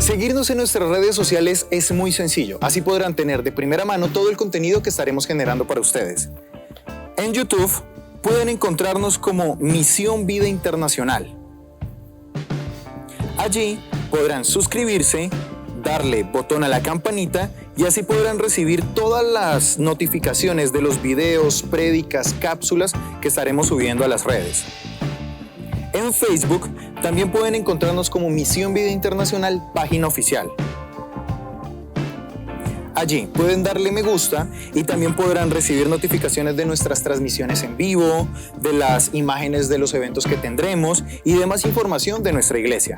Seguirnos en nuestras redes sociales es muy sencillo, así podrán tener de primera mano todo el contenido que estaremos generando para ustedes. En YouTube pueden encontrarnos como Misión Vida Internacional. Allí podrán suscribirse, darle botón a la campanita y así podrán recibir todas las notificaciones de los videos, prédicas, cápsulas que estaremos subiendo a las redes. En Facebook también pueden encontrarnos como Misión Vida Internacional, página oficial. Allí pueden darle me gusta y también podrán recibir notificaciones de nuestras transmisiones en vivo, de las imágenes de los eventos que tendremos y demás información de nuestra iglesia.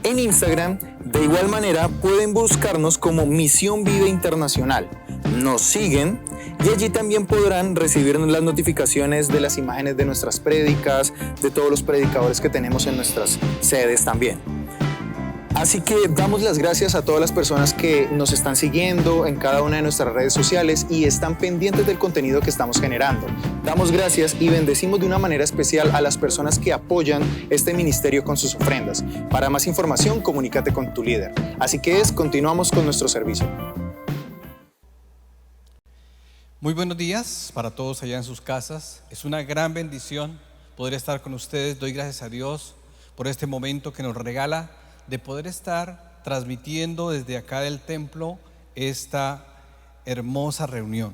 En Instagram, de igual manera, pueden buscarnos como Misión Vida Internacional. Nos siguen y allí también podrán recibir las notificaciones de las imágenes de nuestras prédicas, de todos los predicadores que tenemos en nuestras sedes también. Así que damos las gracias a todas las personas que nos están siguiendo en cada una de nuestras redes sociales y están pendientes del contenido que estamos generando. Damos gracias y bendecimos de una manera especial a las personas que apoyan este ministerio con sus ofrendas. Para más información, comunícate con tu líder. Así que continuamos con nuestro servicio. Muy buenos días para todos allá en sus casas. Es una gran bendición poder estar con ustedes. Doy gracias a Dios por este momento que nos regala de poder estar transmitiendo desde acá del templo esta hermosa reunión.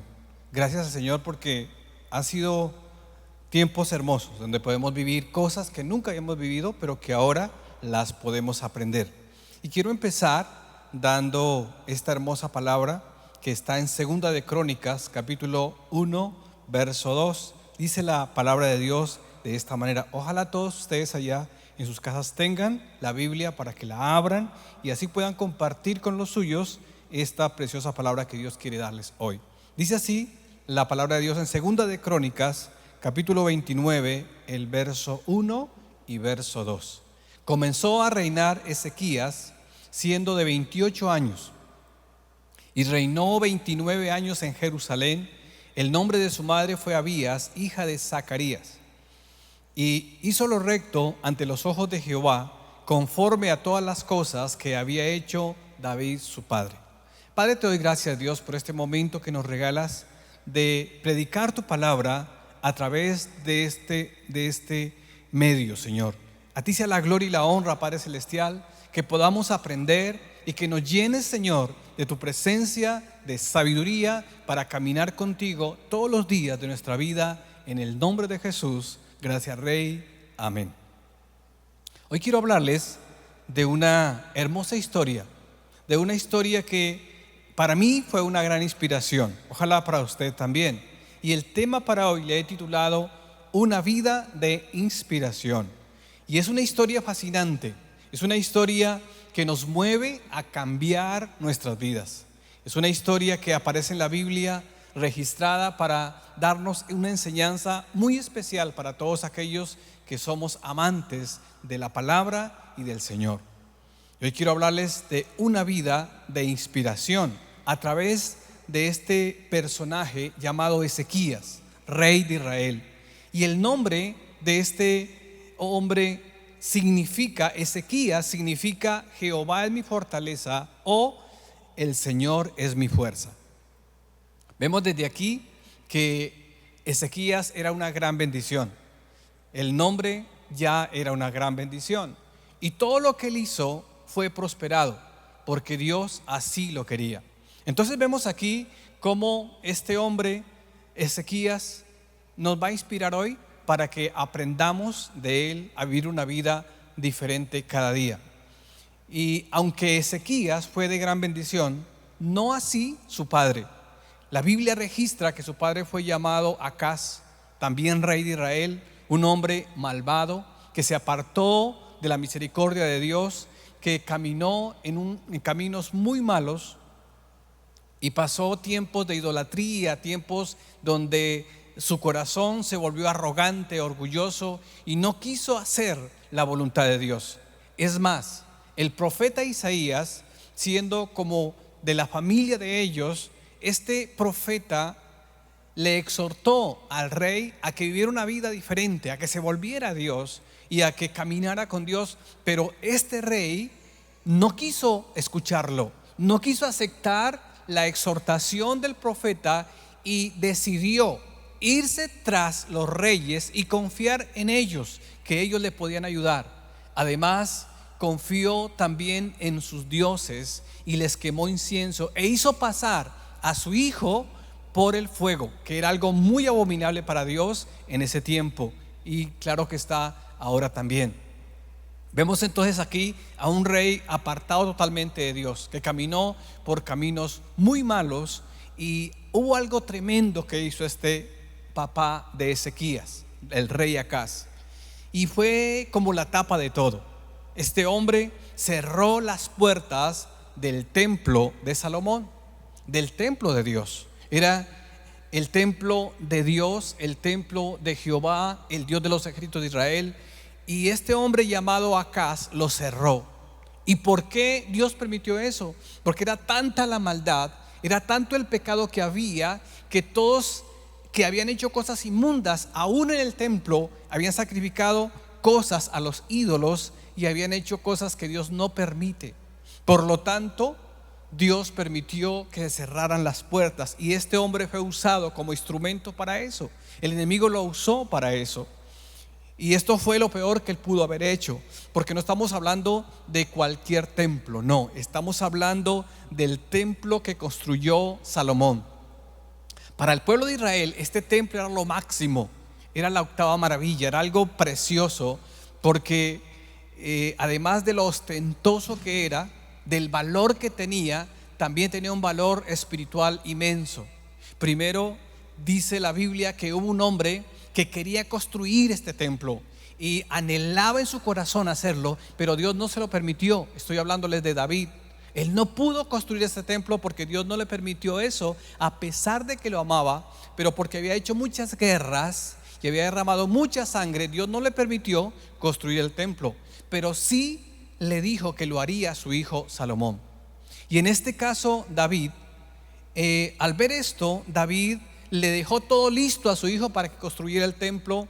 Gracias al Señor porque han sido tiempos hermosos donde podemos vivir cosas que nunca habíamos vivido, pero que ahora las podemos aprender. Y quiero empezar dando esta hermosa palabra que está en Segunda de Crónicas, capítulo 1, verso 2. Dice la palabra de Dios de esta manera. Ojalá todos ustedes allá en sus casas tengan la Biblia para que la abran y así puedan compartir con los suyos esta preciosa palabra que Dios quiere darles hoy. Dice así la palabra de Dios en Segunda de Crónicas, capítulo 29, el verso 1 y verso 2. Comenzó a reinar Ezequías siendo de 28 años. Y reinó 29 años en Jerusalén. El nombre de su madre fue Abías, hija de Zacarías. Y hizo lo recto ante los ojos de Jehová, conforme a todas las cosas que había hecho David su padre. Padre, te doy gracias, Dios, por este momento que nos regalas de predicar tu palabra a través de este medio, Señor. A ti sea la gloria y la honra, Padre Celestial, que podamos aprender y que nos llenes, Señor, de tu presencia, de sabiduría para caminar contigo todos los días de nuestra vida. En el nombre de Jesús, gracias, Rey. Amén. Hoy quiero hablarles de una hermosa historia, de una historia que para mí fue una gran inspiración. Ojalá para usted también. Y el tema para hoy le he titulado Una vida de inspiración. Y es una historia fascinante. Es una historia que nos mueve a cambiar nuestras vidas. Es una historia que aparece en la Biblia registrada para darnos una enseñanza muy especial para todos aquellos que somos amantes de la palabra y del Señor. Hoy quiero hablarles de una vida de inspiración a través de este personaje llamado Ezequías, rey de Israel. Y el nombre de este hombre significa, Ezequías significa Jehová es mi fortaleza o el Señor es mi fuerza. Vemos desde aquí que Ezequías era una gran bendición. El nombre ya era una gran bendición. Y todo lo que él hizo fue prosperado porque Dios así lo quería. Entonces vemos aquí cómo este hombre, Ezequías, nos va a inspirar hoy para que aprendamos de él a vivir una vida diferente cada día. Y aunque Ezequías fue de gran bendición, no así su padre. La Biblia registra que su padre fue llamado Acaz, también rey de Israel, un hombre malvado que se apartó de la misericordia de Dios, que caminó en caminos muy malos y pasó tiempos de idolatría, tiempos donde su corazón se volvió arrogante, orgulloso y no quiso hacer la voluntad de Dios. Es más, el profeta Isaías, siendo como de la familia de ellos, este profeta le exhortó al rey a que viviera una vida diferente, a que se volviera a Dios y a que caminara con Dios. Pero este rey no quiso escucharlo, no quiso aceptar la exhortación del profeta y decidió irse tras los reyes y confiar en ellos, que ellos le podían ayudar. Además, confió también en sus dioses y les quemó incienso e hizo pasar a su hijo por el fuego, que era algo muy abominable para Dios en ese tiempo, y claro que está ahora también. Vemos entonces aquí a un rey apartado totalmente de Dios, que caminó por caminos muy malos, y hubo algo tremendo que hizo este papá de Ezequías, el rey Acaz, y fue como la tapa de todo. Este hombre cerró las puertas del templo de Salomón, del templo de Dios. Era el templo de Dios, el templo de Jehová, el Dios de los ejércitos de Israel. Y este hombre llamado Acaz lo cerró. ¿Y por qué Dios permitió eso? Porque era tanta la maldad, era tanto el pecado que había, que todos que habían hecho cosas inmundas, aún en el templo, habían sacrificado cosas a los ídolos y habían hecho cosas que Dios no permite. Por lo tanto, Dios permitió que se cerraran las puertas, y este hombre fue usado como instrumento para eso. El enemigo lo usó para eso. Y esto fue lo peor que él pudo haber hecho, porque no estamos hablando de cualquier templo, no, estamos hablando del templo que construyó Salomón. Para el pueblo de Israel, este templo era lo máximo, era la octava maravilla, era algo precioso, porque además de lo ostentoso que era, del valor que tenía, también tenía un valor espiritual inmenso. Primero, dice la Biblia que hubo un hombre que quería construir este templo y anhelaba en su corazón hacerlo, pero Dios no se lo permitió. Estoy hablándoles de David. Él no pudo construir este templo porque Dios no le permitió eso, a pesar de que lo amaba, pero porque había hecho muchas guerras y había derramado mucha sangre. Dios no le permitió construir el templo, pero sí le dijo que lo haría a su hijo Salomón. Y en este caso David, al ver esto, David le dejó todo listo a su hijo para que construyera el templo,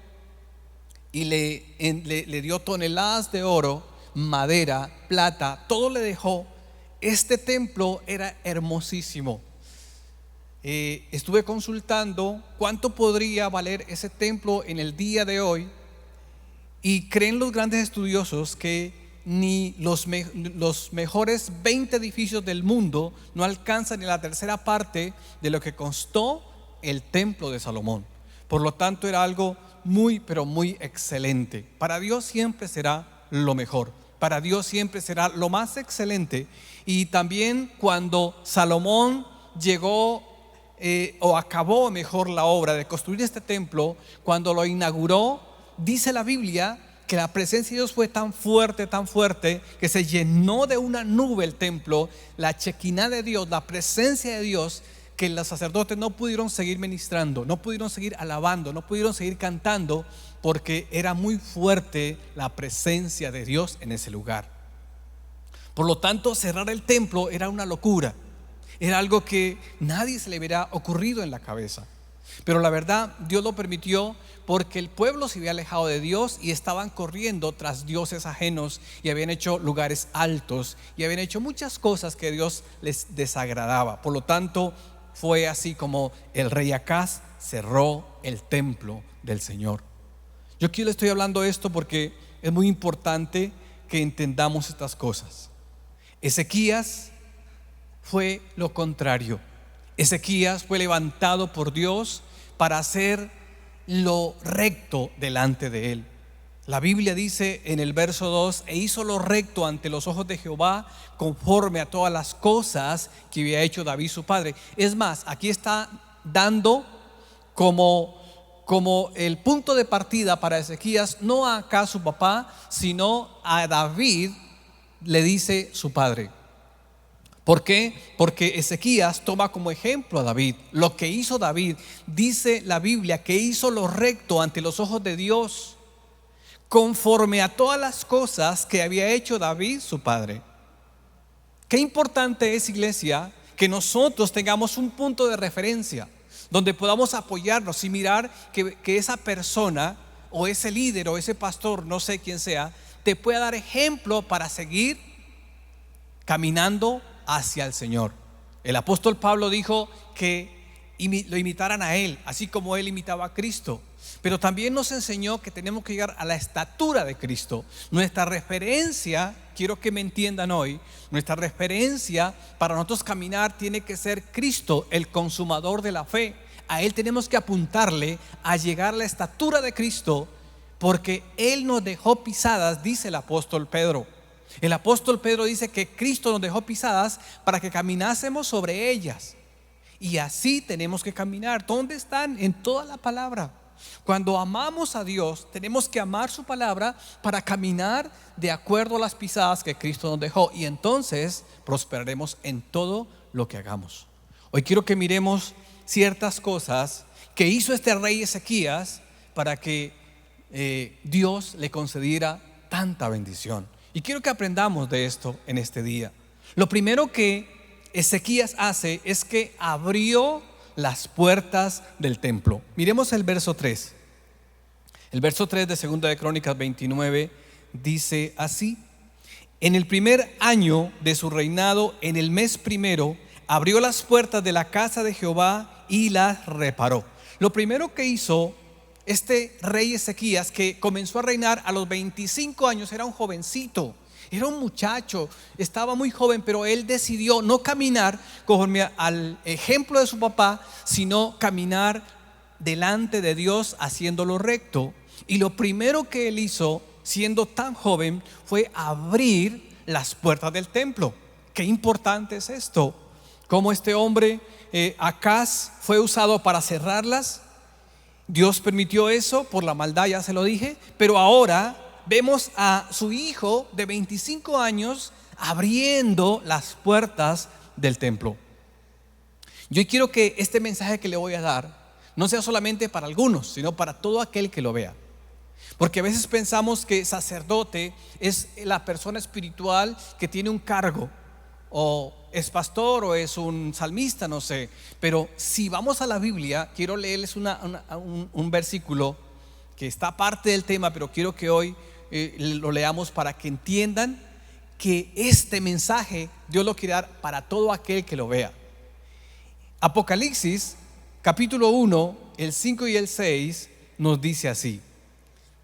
y le dio toneladas de oro, madera, plata, todo le dejó. Este templo era hermosísimo. Estuve consultando cuánto podría valer ese templo en el día de hoy, y creen los grandes estudiosos que ni los mejores 20 edificios del mundo no alcanzan ni la tercera parte de lo que costó el templo de Salomón. Por lo tanto, era algo muy, pero muy excelente. Para Dios siempre será lo mejor, para Dios siempre será lo más excelente. Y también cuando Salomón llegó o acabó mejor la obra de construir este templo, cuando lo inauguró, dice la Biblia que la presencia de Dios fue tan fuerte, que se llenó de una nube el templo, la Chequiná de Dios, la presencia de Dios, que los sacerdotes no pudieron seguir ministrando, no pudieron seguir alabando, no pudieron seguir cantando, porque era muy fuerte la presencia de Dios en ese lugar. Por lo tanto, cerrar el templo era una locura, era algo que nadie se le hubiera ocurrido en la cabeza. Pero la verdad, Dios lo permitió porque el pueblo se había alejado de Dios y estaban corriendo tras dioses ajenos, y habían hecho lugares altos y habían hecho muchas cosas que Dios les desagradaba. Por lo tanto, fue así como el rey Acaz cerró el templo del Señor. Yo aquí le estoy hablando esto porque es muy importante que entendamos estas cosas. Ezequías fue lo contrario. Ezequías fue levantado por Dios para hacer lo recto delante de él. La Biblia dice en el verso 2: e hizo lo recto ante los ojos de Jehová, conforme a todas las cosas que había hecho David su padre. Es más, aquí está dando como el punto de partida para Ezequías, no a Acaz su papá, sino a David, le dice su padre. ¿Por qué? Porque Ezequías toma como ejemplo a David. Lo que hizo David, dice la Biblia, que hizo lo recto ante los ojos de Dios, conforme a todas las cosas que había hecho David su padre. Qué importante es, iglesia, que nosotros tengamos un punto de referencia donde podamos apoyarnos y mirar que esa persona o ese líder o ese pastor, no sé quién sea, te pueda dar ejemplo para seguir caminando hacia el Señor. El apóstol Pablo dijo que lo imitaran a Él, así como Él imitaba a Cristo. Pero también nos enseñó que tenemos que llegar a la estatura de Cristo. Nuestra referencia, quiero que me entiendan hoy, nuestra referencia para nosotros caminar tiene que ser Cristo, el consumador de la fe. A Él tenemos que apuntarle a llegar a la estatura de Cristo, porque Él nos dejó pisadas, dice el apóstol Pedro. El apóstol Pedro dice que Cristo nos dejó pisadas para que caminásemos sobre ellas. Y así tenemos que caminar. ¿Dónde están? En toda la palabra. Cuando amamos a Dios, tenemos que amar su palabra para caminar de acuerdo a las pisadas que Cristo nos dejó. Y entonces prosperaremos en todo lo que hagamos. Hoy quiero que miremos ciertas cosas que hizo este rey Ezequías para que Dios le concediera tanta bendición. Y quiero que aprendamos de esto en este día. Lo primero que Ezequías hace es que abrió las puertas del templo. Miremos el verso 3. El verso 3 de 2 de Crónicas 29 dice así: en el primer año de su reinado, en el mes primero, abrió las puertas de la casa de Jehová y las reparó. Lo primero que hizo este rey Ezequías, que comenzó a reinar a los 25 años, era un jovencito. Era un muchacho, estaba muy joven, pero él decidió no caminar conforme al ejemplo de su papá, sino caminar delante de Dios haciéndolo recto. Y lo primero que él hizo, siendo tan joven, fue abrir las puertas del templo. Qué importante es esto. Cómo este hombre, Acaz, fue usado para cerrarlas. Dios permitió eso por la maldad, ya se lo dije, pero ahora vemos a su hijo de 25 años abriendo las puertas del templo. Yo quiero que este mensaje que le voy a dar no sea solamente para algunos, sino para todo aquel que lo vea. Porque a veces pensamos que sacerdote es la persona espiritual que tiene un cargo, o es pastor, o es un salmista, no sé. Pero si vamos a la Biblia, quiero leerles un versículo que está aparte del tema, pero quiero que hoy lo leamos para que entiendan que este mensaje Dios lo quiere dar para todo aquel que lo vea. Apocalipsis capítulo 1, el 5 y el 6 nos dice así.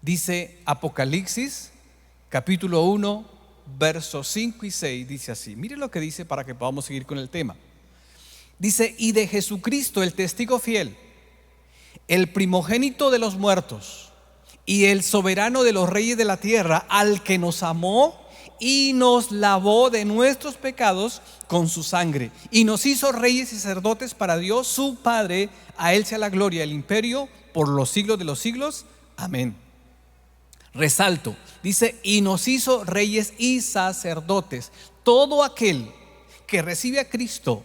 Dice Apocalipsis capítulo 1, versos 5 y 6, dice así. Miren lo que dice para que podamos seguir con el tema. Dice: y de Jesucristo, el testigo fiel, el primogénito de los muertos y el soberano de los reyes de la tierra, al que nos amó y nos lavó de nuestros pecados con su sangre, y nos hizo reyes y sacerdotes para Dios su Padre. A Él sea la gloria, el imperio por los siglos de los siglos. Amén. Resalto, dice: y nos hizo reyes y sacerdotes. Todo aquel que recibe a Cristo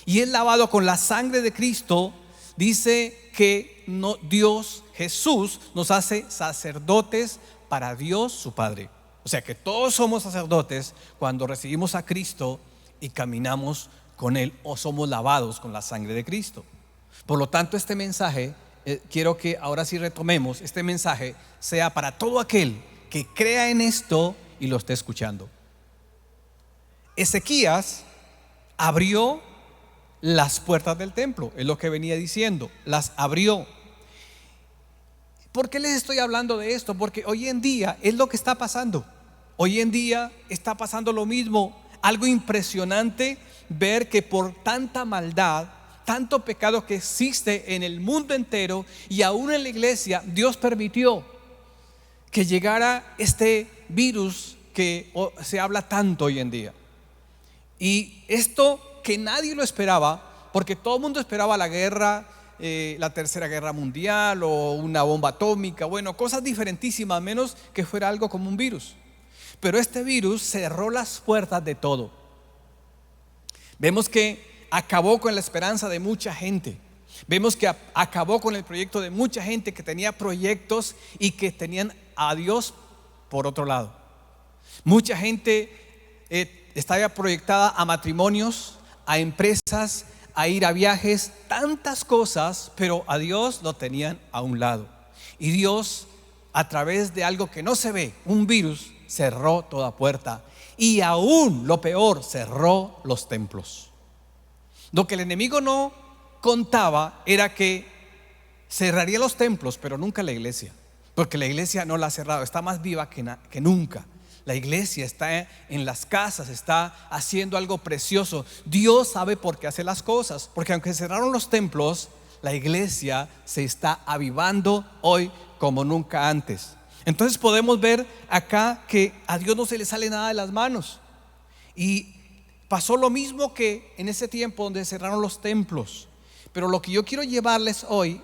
y es lavado con la sangre de Cristo, dice que Dios, Jesús, nos hace sacerdotes para Dios su Padre. O sea que todos somos sacerdotes cuando recibimos a Cristo y caminamos con Él, o somos lavados con la sangre de Cristo. Por lo tanto, este mensaje, quiero que ahora sí retomemos, este mensaje sea para todo aquel que crea en esto y lo esté escuchando. Ezequías abrió las puertas del templo, es lo que venía diciendo, las abrió. ¿Por qué les estoy hablando de esto? Porque hoy en día es lo que está pasando. Hoy en día está pasando lo mismo. Algo impresionante ver que por tanta maldad, tanto pecado que existe en el mundo entero y aún en la iglesia, Dios permitió que llegara este virus que se habla tanto hoy en día. Y esto que nadie lo esperaba, porque todo el mundo esperaba la guerra, la tercera guerra mundial o una bomba atómica, bueno, cosas diferentísimas, menos que fuera algo como un virus. Pero este virus cerró las puertas de todo. Vemos que acabó con la esperanza de mucha gente. Vemos que acabó con el proyecto de mucha gente que tenía proyectos y que tenían a Dios por otro lado. Mucha gente estaba proyectada a matrimonios, a empresas, a ir a viajes, tantas cosas, pero a Dios lo tenían a un lado. Y Dios, a través de algo que no se ve, un virus, cerró toda puerta. y aún lo peor, cerró los templos. Lo que el enemigo no contaba era que cerraría los templos, pero nunca la iglesia, porque la iglesia no la ha cerrado, está más viva que nunca. La iglesia está en las casas, está haciendo algo precioso. Dios sabe por qué hace las cosas, porque aunque cerraron los templos, la iglesia se está avivando hoy como nunca antes. Entonces podemos ver acá que a Dios no se le sale nada de las manos. Y pasó lo mismo que en ese tiempo donde cerraron los templos. Pero lo que yo quiero llevarles hoy,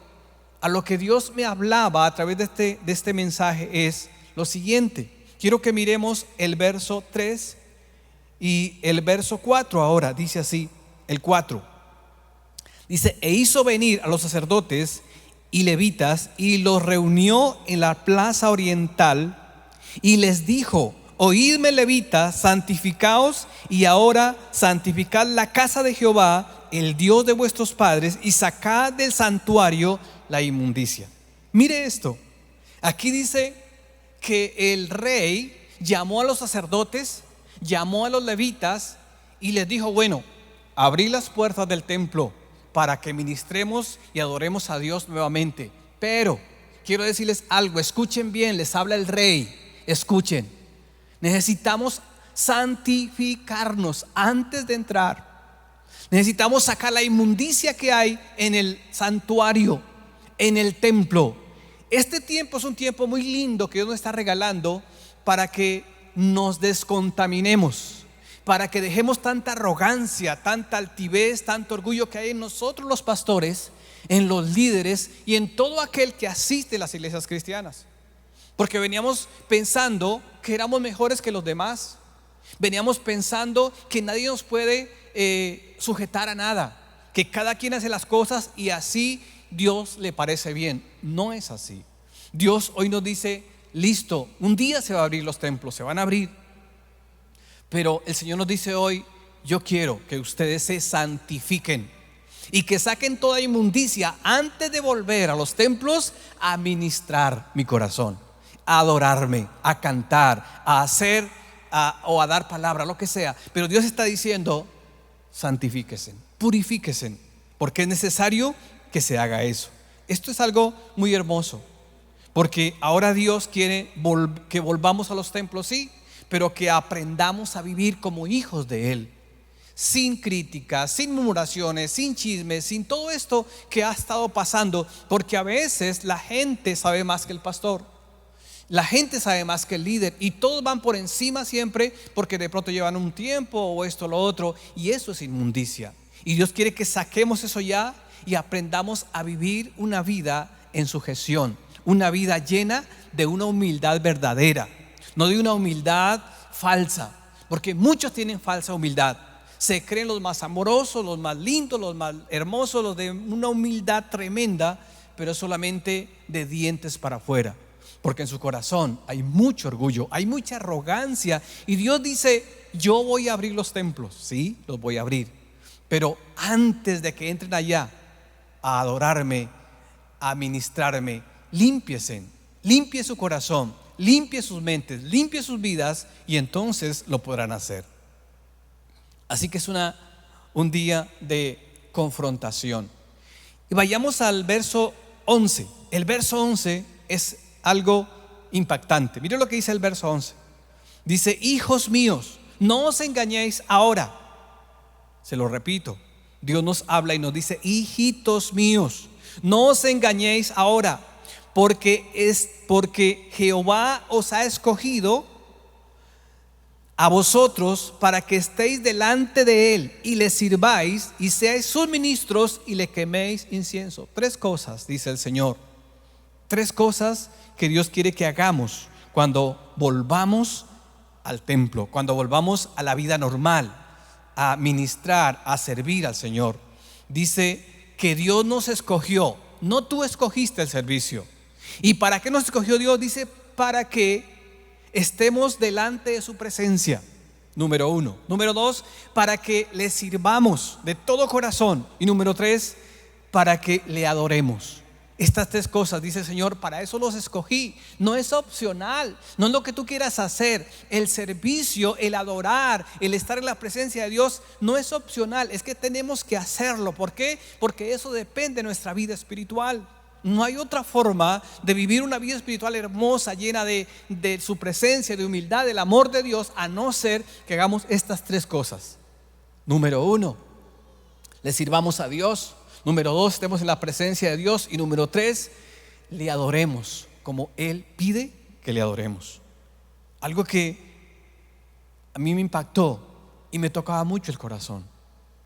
a lo que Dios me hablaba a través de este mensaje, es lo siguiente. Quiero que miremos el verso 3 y el verso 4 ahora. Dice así, el 4. Dice, e hizo venir a los sacerdotes y levitas y los reunió en la plaza oriental y les dijo: oídme, levitas, santificaos y ahora santificad la casa de Jehová, el Dios de vuestros padres, y sacad del santuario la inmundicia. Mire esto, aquí dice que el rey llamó a los sacerdotes, llamó a los levitas y les dijo: bueno, abrí las puertas del templo para que ministremos y adoremos a Dios nuevamente. Pero quiero decirles algo, escuchen bien, les habla el rey, escuchen. Necesitamos santificarnos antes de entrar. Necesitamos sacar la inmundicia que hay en el santuario, en el templo. Este tiempo es un tiempo muy lindo que Dios nos está regalando para que nos descontaminemos, para que dejemos tanta arrogancia, tanta altivez, tanto orgullo que hay en nosotros los pastores, en los líderes y en todo aquel que asiste a las iglesias cristianas. Porque veníamos pensando que éramos mejores que los demás. Veníamos pensando que nadie nos puede sujetar a nada, que cada quien hace las cosas y así Dios le parece bien. No es así. Dios hoy nos dice: listo, un día se va a abrir los templos, se van a abrir. Pero el Señor nos dice hoy: yo quiero que ustedes se santifiquen y que saquen toda inmundicia antes de volver a los templos a ministrar mi corazón, a adorarme, a cantar, a hacer o a dar palabra, lo que sea. Pero Dios está diciendo: santifíquense, purifíquense, porque es necesario que se haga eso. Esto es algo muy hermoso, porque ahora Dios quiere que volvamos a los templos, sí, pero que aprendamos a vivir como hijos de Él, sin críticas, sin murmuraciones, sin chismes, sin todo esto que ha estado pasando. Porque a veces la gente sabe más que el pastor, la gente sabe más que el líder, y todos van por encima siempre porque de pronto llevan un tiempo o esto o lo otro, y eso es inmundicia. Y Dios quiere que saquemos eso ya y aprendamos a vivir una vida en sujeción, una vida llena de una humildad verdadera, no de una humildad falsa, porque muchos tienen falsa humildad. Se creen los más amorosos, los más lindos, los más hermosos, los de una humildad tremenda, pero solamente de dientes para afuera, porque en su corazón hay mucho orgullo, hay mucha arrogancia. Y Dios dice: yo voy a abrir los templos, sí, los voy a abrir, pero antes de que entren allá a adorarme, a ministrarme, límpiense, limpie su corazón, limpie sus mentes, limpie sus vidas, y entonces lo podrán hacer. Así que es un día de confrontación. Y vayamos al verso 11. El verso 11 es algo impactante. Miren lo que dice el verso 11. Dice: hijos míos, no os engañéis ahora. Se lo repito, Dios nos habla y nos dice: hijitos míos, no os engañéis ahora, porque Jehová os ha escogido a vosotros para que estéis delante de Él y le sirváis y seáis sus ministros y le queméis incienso. 3 cosas, dice el Señor. 3 cosas que Dios quiere que hagamos cuando volvamos al templo, cuando volvamos a la vida normal, a ministrar, a servir al Señor. Dice que Dios nos escogió, no tú escogiste el servicio. ¿Y para qué nos escogió Dios? Dice: para que estemos delante de su presencia, número 1. Número 2, para que le sirvamos de todo corazón. Y número 3, para que le adoremos. Estas tres cosas, dice el Señor, para eso los escogí. No es opcional, no es lo que tú quieras hacer. El servicio, el adorar, el estar en la presencia de Dios no es opcional, es que tenemos que hacerlo. ¿Por qué? Porque eso depende de nuestra vida espiritual. No hay otra forma de vivir una vida espiritual hermosa, llena de su presencia, de humildad, del amor de Dios, a no ser que hagamos estas tres cosas. Número 1, le sirvamos a Dios. Número 2, estemos en la presencia de Dios. Y número 3, le adoremos como Él pide que le adoremos. Algo que a mí me impactó y me tocaba mucho el corazón,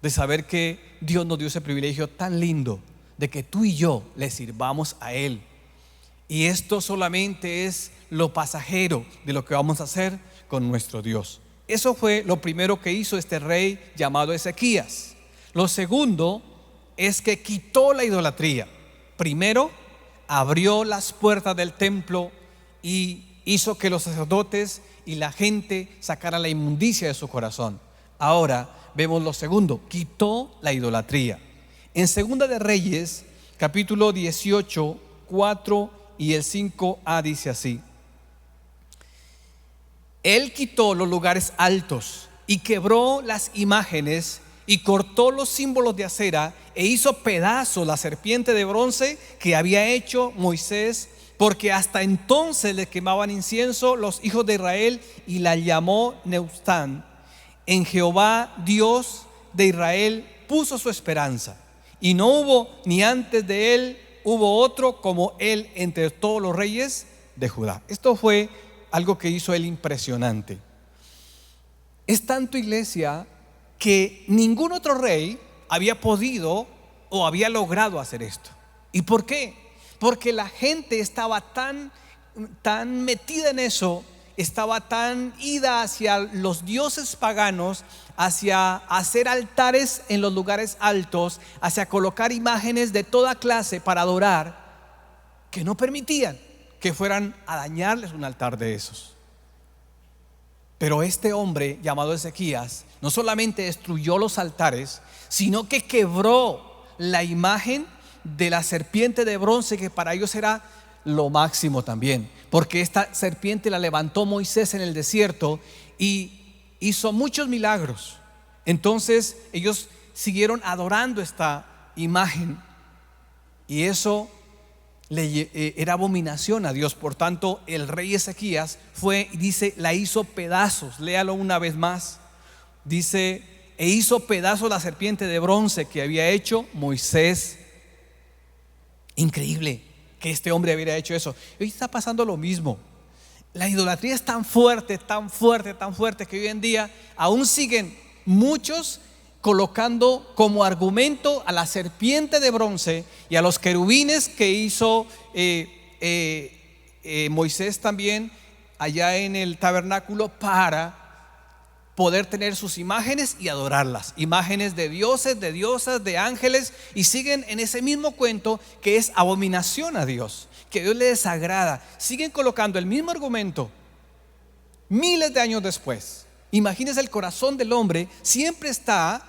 de saber que Dios nos dio ese privilegio tan lindo de que tú y yo le sirvamos a Él. Y esto solamente es lo pasajero de lo que vamos a hacer con nuestro Dios. Eso fue lo primero que hizo este rey llamado Ezequías. Lo segundo es que quitó la idolatría. Primero, abrió las puertas del templo y hizo que los sacerdotes y la gente sacaran la inmundicia de su corazón. Ahora vemos lo segundo, quitó la idolatría. En Segunda de Reyes, capítulo 18, 4 y el 5a dice así: Él quitó los lugares altos y quebró las imágenes y cortó los símbolos de acera e hizo pedazos la serpiente de bronce que había hecho Moisés, porque hasta entonces le quemaban incienso los hijos de Israel, y la llamó Neustán. En Jehová Dios de Israel puso su esperanza, y no hubo ni antes de él hubo otro como él entre todos los reyes de Judá. Esto fue algo que hizo él impresionante. Es tanto, iglesia, que ningún otro rey había podido o había logrado hacer esto. ¿Y por qué? Porque la gente estaba tan metida en eso, estaba tan ida hacia los dioses paganos, hacia hacer altares en los lugares altos, hacia colocar imágenes de toda clase para adorar, que no permitían que fueran a dañarles un altar de esos. Pero este hombre llamado Ezequías no solamente destruyó los altares, sino que quebró la imagen de la serpiente de bronce, que para ellos era lo máximo también, porque esta serpiente la levantó Moisés en el desierto y hizo muchos milagros. Entonces ellos siguieron adorando esta imagen, y eso era abominación a Dios. Por tanto, el rey Ezequías fue y dice, la hizo pedazos. Léalo una vez más. Dice, e hizo pedazos la serpiente de bronce que había hecho Moisés. Increíble que este hombre hubiera hecho eso. Hoy está pasando lo mismo. La idolatría es tan fuerte, tan fuerte, tan fuerte, que hoy en día aún siguen muchos colocando como argumento a la serpiente de bronce y a los querubines que hizo Moisés también allá en el tabernáculo, para poder tener sus imágenes y adorarlas, imágenes de dioses, de diosas, de ángeles, y siguen en ese mismo cuento que es abominación a Dios, que a Dios le desagrada. Siguen colocando el mismo argumento miles de años después. Imagínense, el corazón del hombre siempre está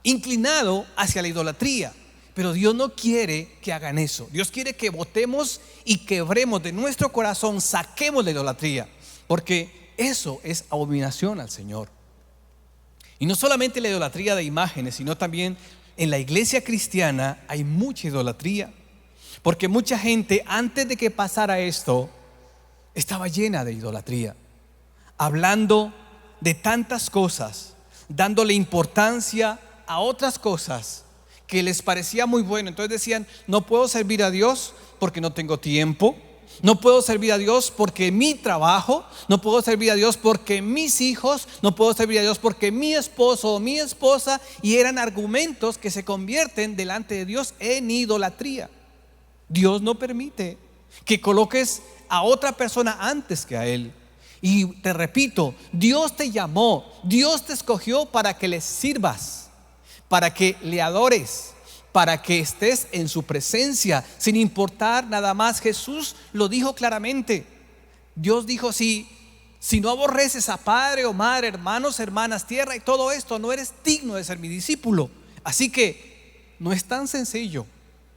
inclinado hacia la idolatría, pero Dios no quiere que hagan eso. Dios quiere que botemos y quebremos de nuestro corazón, saquemos la idolatría, porque eso es abominación al Señor. Y no solamente la idolatría de imágenes, sino también en la iglesia cristiana hay mucha idolatría, porque mucha gente, antes de que pasara esto, estaba llena de idolatría, hablando de tantas cosas, dándole importancia a otras cosas que les parecía muy bueno. Entonces decían, no puedo servir a Dios porque no tengo tiempo, no puedo servir a Dios porque mi trabajo, no puedo servir a Dios porque mis hijos, no puedo servir a Dios porque mi esposo o mi esposa. Y eran argumentos que se convierten delante de Dios en idolatría. Dios no permite que coloques a otra persona antes que a Él. Y te repito, Dios te llamó, Dios te escogió para que le sirvas, para que le adores, para que estés en su presencia, sin importar nada más. Jesús lo dijo claramente. Dios dijo, si no aborreces a padre o madre, hermanos, hermanas, tierra y todo esto, no eres digno de ser mi discípulo. Así que no es tan sencillo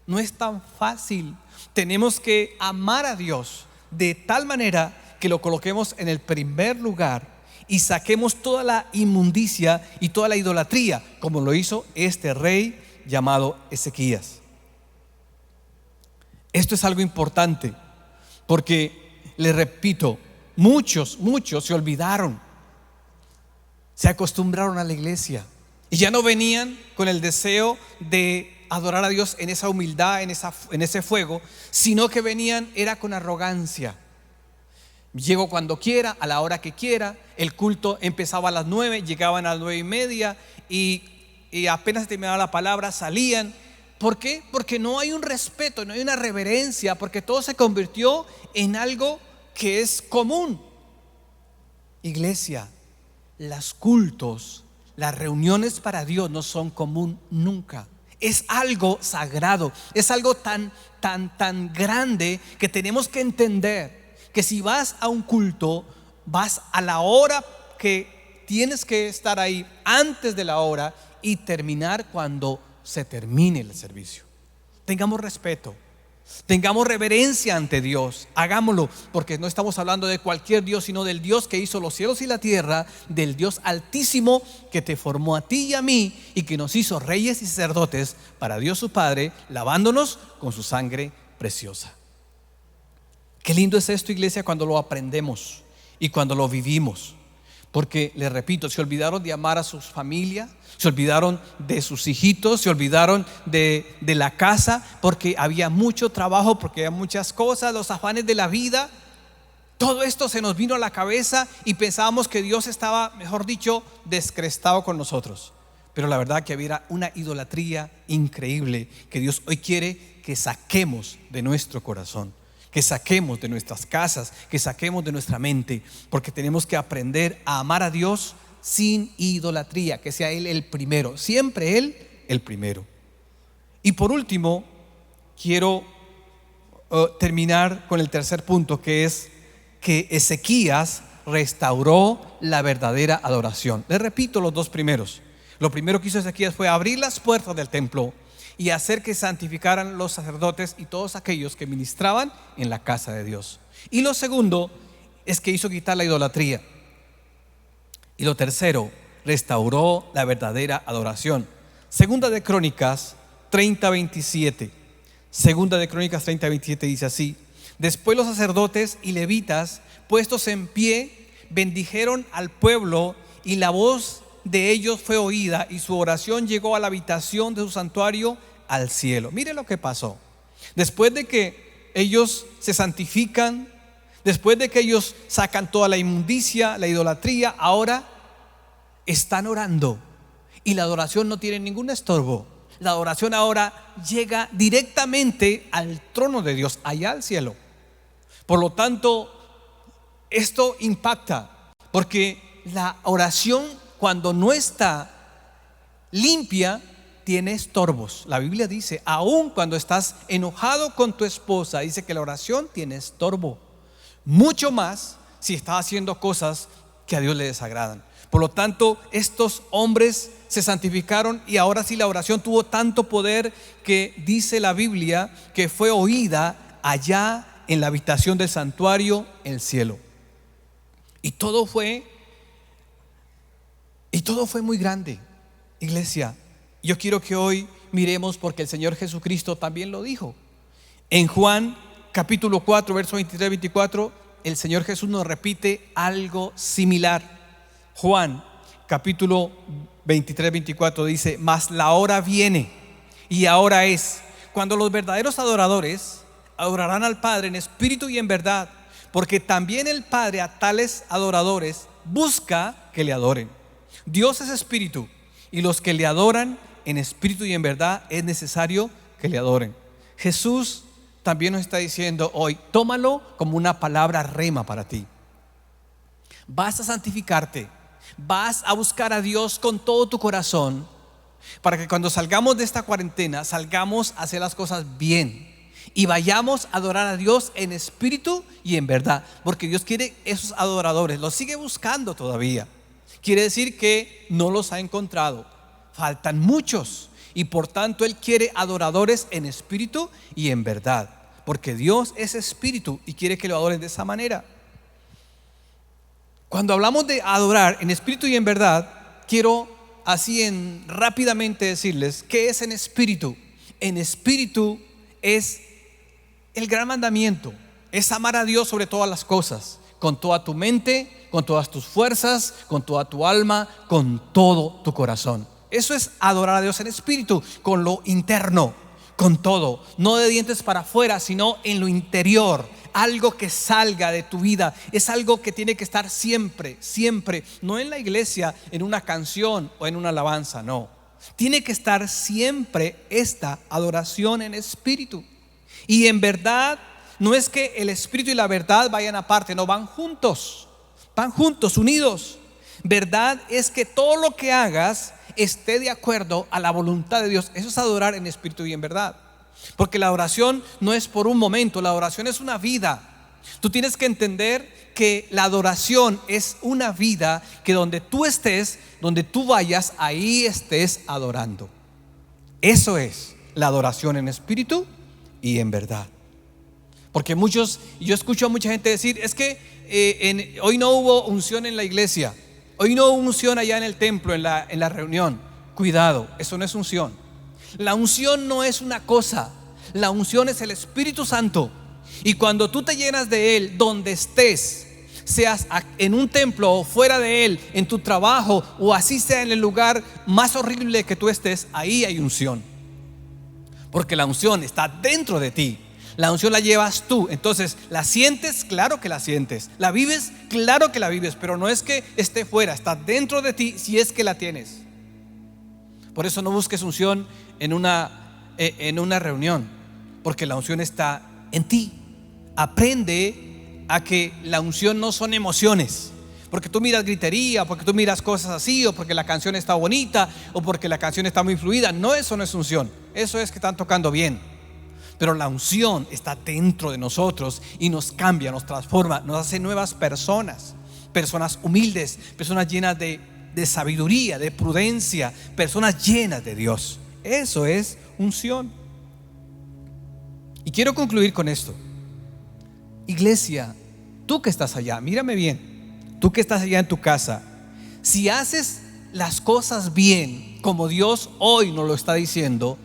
No es tan fácil. Tenemos que amar a Dios de tal manera que lo coloquemos en el primer lugar y saquemos toda la inmundicia y toda la idolatría, como lo hizo este rey llamado Ezequías. Esto es algo importante porque, les repito, muchos se olvidaron, se acostumbraron a la iglesia y ya no venían con el deseo de adorar a Dios en esa humildad, en ese fuego, sino que venían era con arrogancia. Llego cuando quiera, a la hora que quiera. El culto empezaba a las 9, llegaban a las 9:30 y apenas terminaba la palabra salían. ¿Por qué? Porque no hay un respeto, no hay una reverencia, porque todo se convirtió en algo que es común. Iglesia, los cultos, las reuniones para Dios no son común nunca. Es algo sagrado, es algo tan grande que tenemos que entender que si vas a un culto, vas a la hora que tienes que estar ahí, antes de la hora, y terminar cuando se termine el servicio. Tengamos respeto, tengamos reverencia ante Dios, hagámoslo, porque no estamos hablando de cualquier Dios, sino del Dios que hizo los cielos y la tierra, del Dios altísimo que te formó a ti y a mí y que nos hizo reyes y sacerdotes para Dios su Padre, lavándonos con su sangre preciosa. Qué lindo es esto, iglesia, cuando lo aprendemos y cuando lo vivimos. Porque, les repito, se olvidaron de amar a sus familias, se olvidaron de sus hijitos, se olvidaron de la casa, porque había mucho trabajo, porque había muchas cosas, los afanes de la vida. Todo esto se nos vino a la cabeza y pensábamos que Dios estaba, mejor dicho, descrestado con nosotros. Pero la verdad que había una idolatría increíble que Dios hoy quiere que saquemos de nuestro corazón, que saquemos de nuestras casas, que saquemos de nuestra mente, porque tenemos que aprender a amar a Dios sin idolatría, que sea Él el primero, siempre Él el primero. Y por último, quiero terminar con el tercer punto, que es que Ezequías restauró la verdadera adoración. Les repito los dos primeros. Lo primero que hizo Ezequías fue abrir las puertas del templo y hacer que santificaran los sacerdotes y todos aquellos que ministraban en la casa de Dios. Y lo segundo es que hizo quitar la idolatría. Y lo tercero, restauró la verdadera adoración. Segunda de Crónicas 30:27. Segunda de Crónicas 30:27 dice así: después los sacerdotes y levitas, puestos en pie, bendijeron al pueblo, y la voz de ellos fue oída, y su oración llegó a la habitación de su santuario, al cielo. Mire lo que pasó. Después de que ellos se santifican, después de que ellos sacan toda la inmundicia, la idolatría, ahora están orando, y la adoración no tiene ningún estorbo. La adoración ahora llega directamente al trono de Dios, allá al cielo. Por lo tanto, esto impacta, porque la oración, cuando no está limpia, tiene estorbos. La Biblia dice, aun cuando estás enojado con tu esposa, dice que la oración tiene estorbo. Mucho más si estás haciendo cosas que a Dios le desagradan. Por lo tanto, estos hombres se santificaron, y ahora sí la oración tuvo tanto poder que dice la Biblia que fue oída allá en la habitación del santuario, en el cielo. Y todo fue muy grande, iglesia. Yo quiero que hoy miremos, porque el Señor Jesucristo también lo dijo. En Juan capítulo 4, verso 23-24, el Señor Jesús nos repite algo similar. Juan capítulo 23-24 dice: mas la hora viene, y ahora es, cuando los verdaderos adoradores adorarán al Padre en espíritu y en verdad, porque también el Padre a tales adoradores busca que le adoren. Dios es espíritu, y los que le adoran en espíritu y en verdad es necesario que le adoren. Jesús también nos está diciendo hoy, tómalo como una palabra rema para ti. Vas a santificarte, vas a buscar a Dios con todo tu corazón, para que cuando salgamos de esta cuarentena, salgamos a hacer las cosas bien y vayamos a adorar a Dios en espíritu y en verdad, porque Dios quiere esos adoradores, los sigue buscando todavía. Quiere decir que no los ha encontrado, faltan muchos, Y por tanto Él quiere adoradores en espíritu y en verdad, porque Dios es espíritu y quiere que lo adoren de esa manera. Cuando hablamos de adorar en espíritu y en verdad, quiero rápidamente decirles qué es en espíritu. En espíritu es el gran mandamiento, es amar a Dios sobre todas las cosas, con toda tu mente, con todas tus fuerzas, con toda tu alma, con todo tu corazón. Eso es adorar a Dios en espíritu, con lo interno, con todo, no de dientes para afuera, sino en lo interior. Algo que salga de tu vida, es algo que tiene que estar siempre, siempre, no en la iglesia, en una canción o en una alabanza, no. Tiene que estar siempre esta adoración en espíritu. Y en verdad, no es que el espíritu y la verdad vayan aparte, no, van juntos, unidos. Verdad es que todo lo que hagas esté de acuerdo a la voluntad de Dios. Eso es adorar en espíritu y en verdad. Porque la adoración no es por un momento, la adoración es una vida. Tú tienes que entender que la adoración es una vida, que donde tú estés, donde tú vayas, ahí estés adorando. Eso es la adoración en espíritu y en verdad. Porque yo escucho a mucha gente decir, es que hoy no hubo unción en la iglesia, hoy no hubo unción allá en el templo, en la reunión. Cuidado, eso no es unción. La unción no es una cosa, la unción es el Espíritu Santo. Y cuando tú te llenas de Él, donde estés, seas en un templo o fuera de Él, en tu trabajo o así sea en el lugar más horrible que tú estés, ahí hay unción. Porque la unción está dentro de ti. La unción la llevas tú. Entonces, ¿la sientes? Claro que la sientes. ¿La vives? Claro que la vives. Pero no es que esté fuera, está dentro de ti si es que la tienes. Por eso no busques unción en una reunión, porque la unción está en ti. Aprende a que la unción no son emociones, porque tú miras gritería, porque tú miras cosas así, o porque la canción está bonita, o porque la canción está muy fluida. No, eso no es unción. Eso es que están tocando bien. Pero la unción está dentro de nosotros y nos cambia, nos transforma, nos hace nuevas personas, personas humildes, personas llenas de sabiduría, de prudencia, personas llenas de Dios. Eso es unción. Y quiero concluir con esto. Iglesia, tú que estás allá, mírame bien, tú que estás allá en tu casa, si haces las cosas bien, como Dios hoy nos lo está diciendo,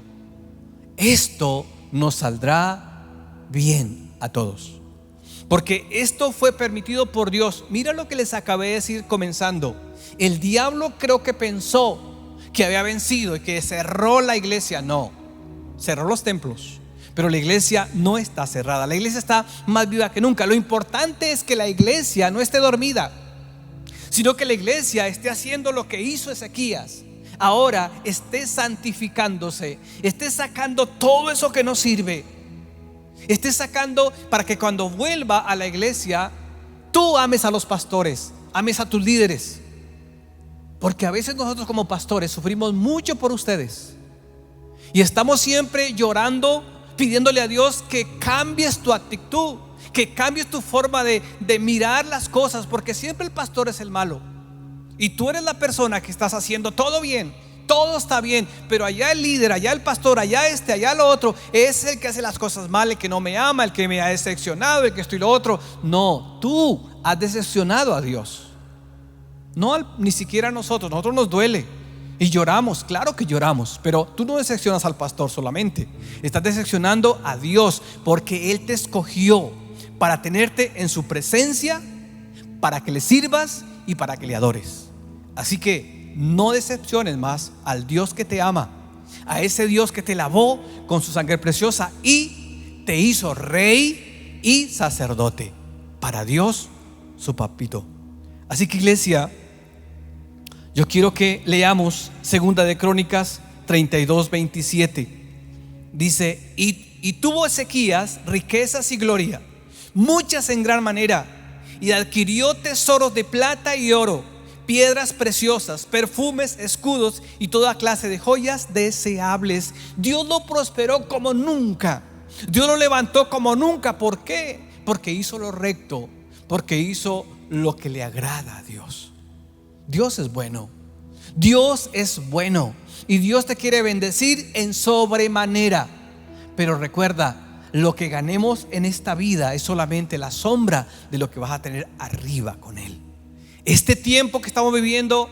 esto nos saldrá bien a todos. Porque esto fue permitido por Dios. Mira lo que les acabé de decir comenzando. El diablo creo que pensó que había vencido y que cerró la iglesia. No, cerró los templos, pero la iglesia no está cerrada. La iglesia está más viva que nunca. Lo importante es que la iglesia no esté dormida, sino que la iglesia esté haciendo lo que hizo Ezequías. Ahora esté santificándose, esté sacando todo eso que no sirve, esté sacando para que cuando vuelva a la iglesia tú ames a los pastores, ames a tus líderes. Porque a veces nosotros como pastores sufrimos mucho por ustedes y estamos siempre llorando, pidiéndole a Dios que cambies tu actitud, que cambies tu forma de mirar las cosas, porque siempre el pastor es el malo y tú eres la persona que estás haciendo todo bien, todo está bien, pero allá el líder, allá el pastor, allá allá lo otro, es el que hace las cosas mal, el que no me ama, el que me ha decepcionado, el que esto y lo otro. No, tú has decepcionado a Dios. No, ni siquiera a nosotros nos duele y lloramos, claro que lloramos, pero tú no decepcionas al pastor solamente, estás decepcionando a Dios, porque Él te escogió para tenerte en su presencia, para que le sirvas y para que le adores. Así que no decepciones más al Dios que te ama, a ese Dios que te lavó con su sangre preciosa y te hizo rey y sacerdote para Dios su papito. Así que, iglesia, yo quiero que leamos Segunda de Crónicas 32:27. Dice: y tuvo Ezequías riquezas y gloria, muchas en gran manera, y adquirió tesoros de plata y oro, piedras preciosas, perfumes, escudos y toda clase de joyas deseables. Dios lo prosperó como nunca, Dios lo levantó como nunca. ¿Por qué? Porque hizo lo recto, porque hizo lo que le agrada a Dios. Dios es bueno. Dios es bueno y Dios te quiere bendecir en sobremanera. Pero recuerda, lo que ganemos en esta vida es solamente la sombra de lo que vas a tener arriba con Él. Este tiempo que estamos viviendo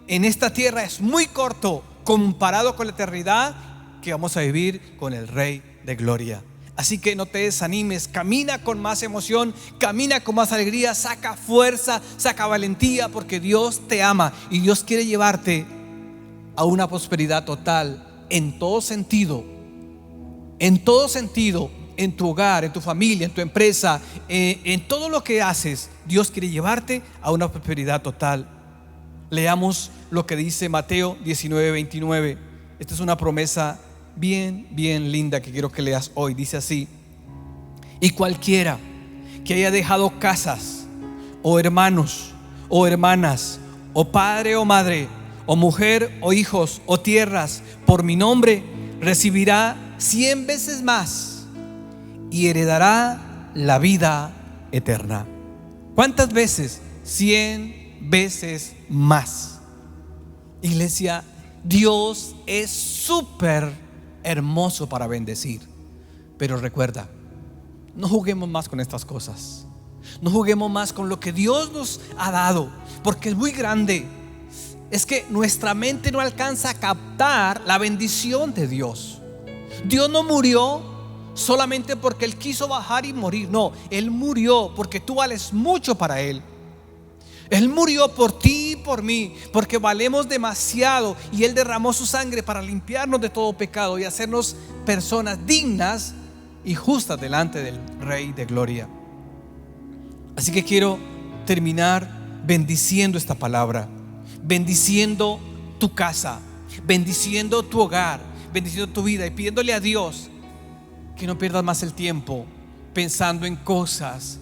en esta tierra es muy corto comparado con la eternidad que vamos a vivir con el Rey de Gloria. Así que no te desanimes, camina con más emoción, camina con más alegría, saca fuerza, saca valentía, porque Dios te ama y Dios quiere llevarte a una prosperidad total en todo sentido, en tu hogar, en tu familia, en tu empresa, en todo lo que haces. Dios quiere llevarte a una prosperidad total. Leamos lo que dice Mateo 19:29. Esta es una promesa bien linda que quiero que leas hoy. Dice así: y cualquiera que haya dejado casas o hermanos o hermanas o padre o madre o mujer o hijos o tierras por mi nombre, recibirá 100 veces más y heredará la vida eterna. ¿Cuántas veces? 100 veces más. Iglesia, Dios es súper hermoso para bendecir. Pero recuerda, no juguemos más con estas cosas. No juguemos más con lo que Dios nos ha dado, porque es muy grande. Es que nuestra mente no alcanza a captar la bendición de Dios. Dios no murió solamente porque Él quiso bajar y morir. No, Él murió porque tú vales mucho para Él. Él murió por ti y por mí, porque valemos demasiado, y Él derramó su sangre para limpiarnos de todo pecado y hacernos personas dignas y justas delante del Rey de Gloria. Así que quiero terminar bendiciendo esta palabra, bendiciendo tu casa, bendiciendo tu hogar, bendiciendo tu vida y pidiéndole a Dios que no pierdas más el tiempo pensando en cosas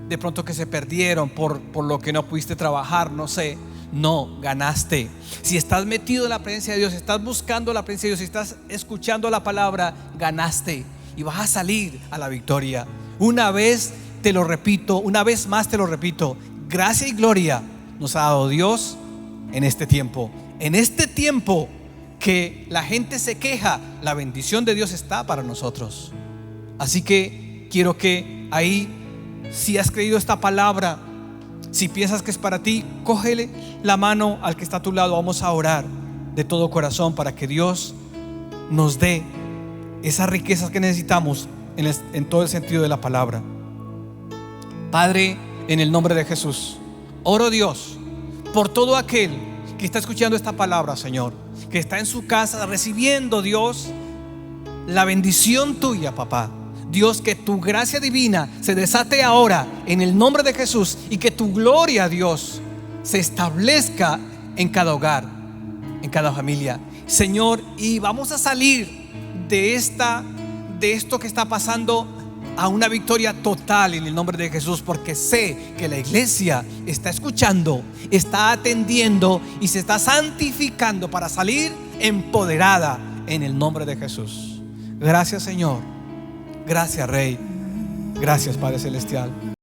de pronto que se perdieron por lo que no pudiste trabajar, no sé. No, ganaste. Si estás metido en la presencia de Dios, si estás buscando la presencia de Dios, si estás escuchando la palabra, ganaste y vas a salir a la victoria. Una vez te lo repito, una vez más te lo repito, gracia y gloria nos ha dado Dios en este tiempo. En este tiempo que la gente se queja, la bendición de Dios está para nosotros. Así que quiero que ahí, si has creído esta palabra, si piensas que es para ti, cógele la mano al que está a tu lado. Vamos a orar de todo corazón para que Dios nos dé esas riquezas que necesitamos en todo el sentido de la palabra. Padre, en el nombre de Jesús, oro, Dios, por todo aquel que está escuchando esta palabra, Señor, que está en su casa recibiendo, Dios, la bendición tuya, papá. Dios, que tu gracia divina se desate ahora en el nombre de Jesús, y que tu gloria, Dios, se establezca en cada hogar, en cada familia, Señor. Y vamos a salir de esto que está pasando a una victoria total en el nombre de Jesús, porque sé que la iglesia está escuchando, está atendiendo y se está santificando para salir empoderada en el nombre de Jesús. Gracias, Señor. Gracias, Rey. Gracias, Padre Celestial.